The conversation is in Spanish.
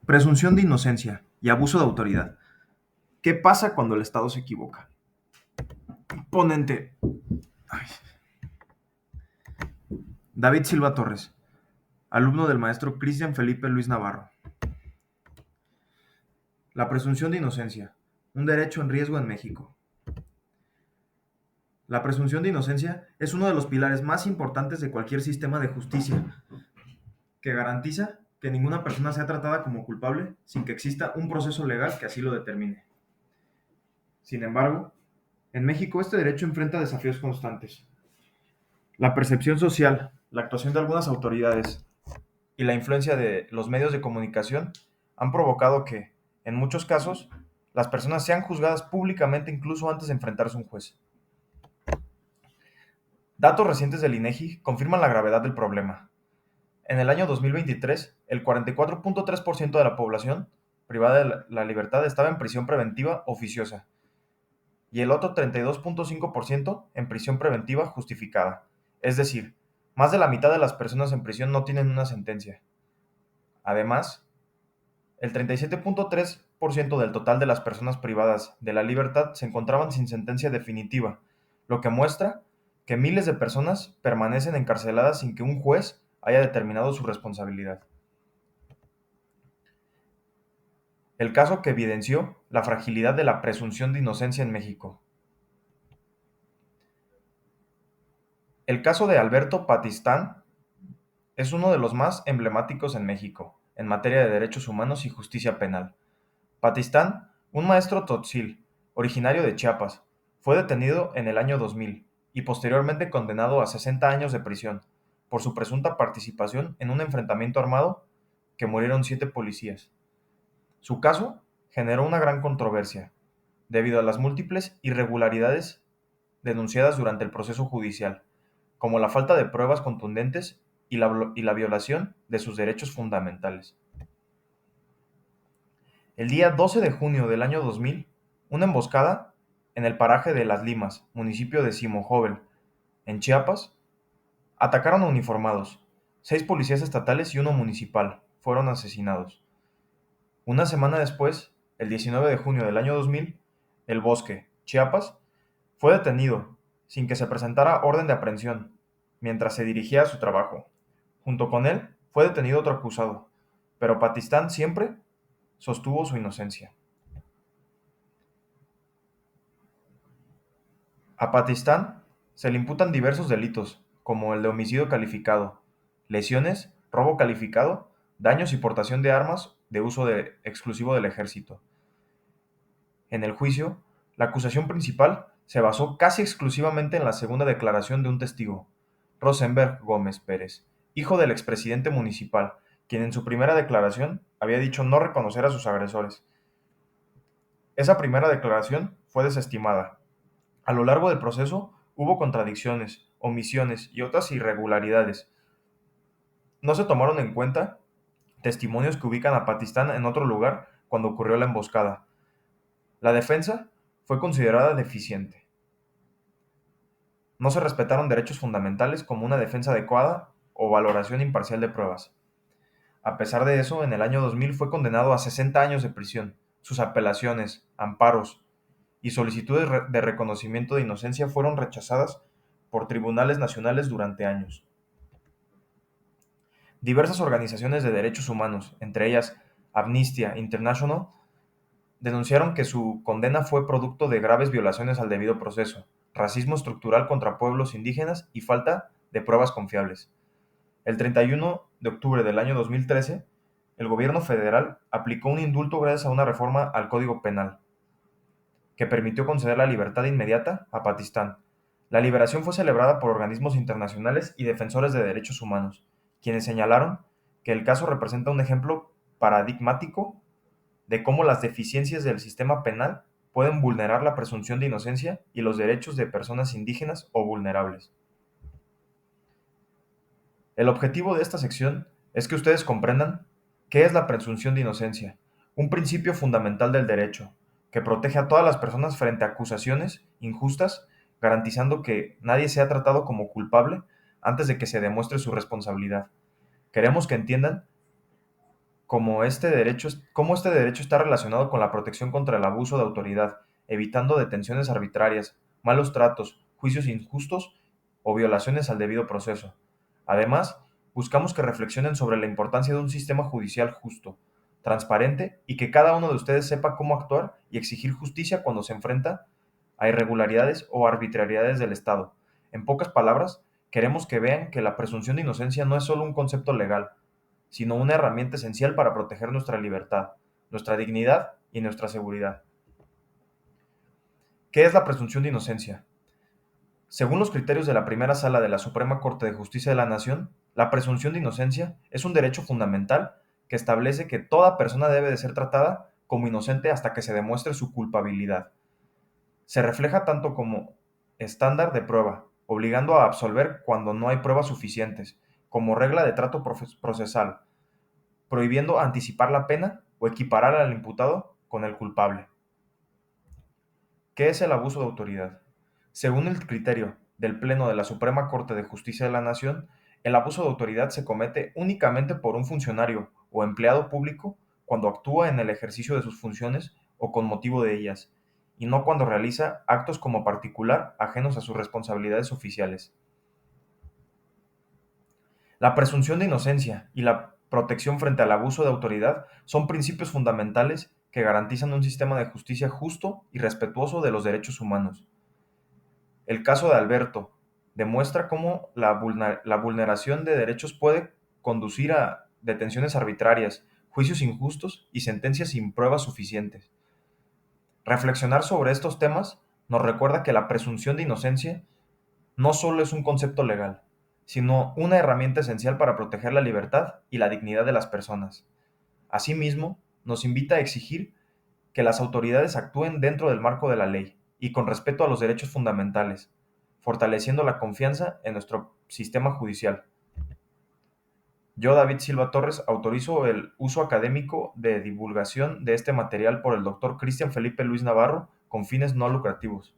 Presunción de inocencia y abuso de autoridad. ¿Qué pasa cuando el Estado se equivoca? Ponente. Ay. David Silva Torres, alumno del maestro Cristian Felipe Luis Navarro. La presunción de inocencia, un derecho en riesgo en México. La presunción de inocencia es uno de los pilares más importantes de cualquier sistema de justicia, que garantiza que ninguna persona sea tratada como culpable sin que exista un proceso legal que así lo determine. Sin embargo, en México este derecho enfrenta desafíos constantes. La percepción social, la actuación de algunas autoridades y la influencia de los medios de comunicación han provocado que, en muchos casos, las personas sean juzgadas públicamente incluso antes de enfrentarse a un juez. Datos recientes del INEGI confirman la gravedad del problema. En el año 2023, el 44.3% de la población privada de la libertad estaba en prisión preventiva oficiosa y el otro 32.5% en prisión preventiva justificada. Es decir, más de la mitad de las personas en prisión no tienen una sentencia. Además, el 37.3% del total de las personas privadas de la libertad se encontraban sin sentencia definitiva, lo que muestra que miles de personas permanecen encarceladas sin que un juez haya determinado su responsabilidad. El caso que evidenció la fragilidad de la presunción de inocencia en México. El caso de Alberto Patistán es uno de los más emblemáticos en México, en materia de derechos humanos y justicia penal. Patistán, un maestro tzotzil, originario de Chiapas, fue detenido en el año 2000 y posteriormente condenado a 60 años de prisión por su presunta participación en un enfrentamiento armado que murieron 7 policías. Su caso generó una gran controversia, debido a las múltiples irregularidades denunciadas durante el proceso judicial, como la falta de pruebas contundentes y la violación de sus derechos fundamentales. El día 12 de junio del año 2000, una emboscada en el paraje de Las Limas, municipio de Simojovel, en Chiapas, atacaron a uniformados. 6 policías estatales y uno municipal fueron asesinados. Una semana después, el 19 de junio del año 2000, El Bosque, Chiapas, fue detenido sin que se presentara orden de aprehensión mientras se dirigía a su trabajo. Junto con él fue detenido otro acusado, pero Patistán siempre sostuvo su inocencia. A Patistán se le imputan diversos delitos, como el de homicidio calificado, lesiones, robo calificado, daños y portación de armas de uso exclusivo del ejército. En el juicio, la acusación principal se basó casi exclusivamente en la segunda declaración de un testigo, Rosenberg Gómez Pérez, hijo del expresidente municipal, quien en su primera declaración había dicho no reconocer a sus agresores. Esa primera declaración fue desestimada. A lo largo del proceso hubo contradicciones, omisiones y otras irregularidades. No se tomaron en cuenta testimonios que ubican a Patistán en otro lugar cuando ocurrió la emboscada. La defensa fue considerada deficiente. No se respetaron derechos fundamentales como una defensa adecuada o valoración imparcial de pruebas. A pesar de eso, en el año 2000 fue condenado a 60 años de prisión. Sus apelaciones, amparos y solicitudes de reconocimiento de inocencia fueron rechazadas por tribunales nacionales durante años. Diversas organizaciones de derechos humanos, entre ellas Amnistía International, denunciaron que su condena fue producto de graves violaciones al debido proceso, racismo estructural contra pueblos indígenas y falta de pruebas confiables. El 31 de octubre del año 2013, el gobierno federal aplicó un indulto gracias a una reforma al Código Penal, que permitió conceder la libertad inmediata a Patistán. La liberación fue celebrada por organismos internacionales y defensores de derechos humanos, quienes señalaron que el caso representa un ejemplo paradigmático de cómo las deficiencias del sistema penal pueden vulnerar la presunción de inocencia y los derechos de personas indígenas o vulnerables. El objetivo de esta sección es que ustedes comprendan qué es la presunción de inocencia, un principio fundamental del derecho, que protege a todas las personas frente a acusaciones injustas, garantizando que nadie sea tratado como culpable antes de que se demuestre su responsabilidad. Queremos que entiendan cómo este derecho está relacionado con la protección contra el abuso de autoridad, evitando detenciones arbitrarias, malos tratos, juicios injustos o violaciones al debido proceso. Además, buscamos que reflexionen sobre la importancia de un sistema judicial justo, transparente y que cada uno de ustedes sepa cómo actuar y exigir justicia cuando se enfrenta a irregularidades o arbitrariedades del Estado. En pocas palabras, queremos que vean que la presunción de inocencia no es solo un concepto legal, sino una herramienta esencial para proteger nuestra libertad, nuestra dignidad y nuestra seguridad. ¿Qué es la presunción de inocencia? Según los criterios de la primera sala de la Suprema Corte de Justicia de la Nación, la presunción de inocencia es un derecho fundamental que establece que toda persona debe de ser tratada como inocente hasta que se demuestre su culpabilidad. Se refleja tanto como estándar de prueba, obligando a absolver cuando no hay pruebas suficientes, como regla de trato procesal, prohibiendo anticipar la pena o equiparar al imputado con el culpable. ¿Qué es el abuso de autoridad? Según el criterio del Pleno de la Suprema Corte de Justicia de la Nación, el abuso de autoridad se comete únicamente por un funcionario o empleado público cuando actúa en el ejercicio de sus funciones o con motivo de ellas, y no cuando realiza actos como particular ajenos a sus responsabilidades oficiales. La presunción de inocencia y la protección frente al abuso de autoridad son principios fundamentales que garantizan un sistema de justicia justo y respetuoso de los derechos humanos. El caso de Alberto demuestra cómo la vulneración de derechos puede conducir a detenciones arbitrarias, juicios injustos y sentencias sin pruebas suficientes. Reflexionar sobre estos temas nos recuerda que la presunción de inocencia no solo es un concepto legal, sino una herramienta esencial para proteger la libertad y la dignidad de las personas. Asimismo, nos invita a exigir que las autoridades actúen dentro del marco de la ley y con respeto a los derechos fundamentales, fortaleciendo la confianza en nuestro sistema judicial. Yo, David Silva Torres, autorizo el uso académico de divulgación de este material por el doctor Cristian Felipe Luis Navarro con fines no lucrativos.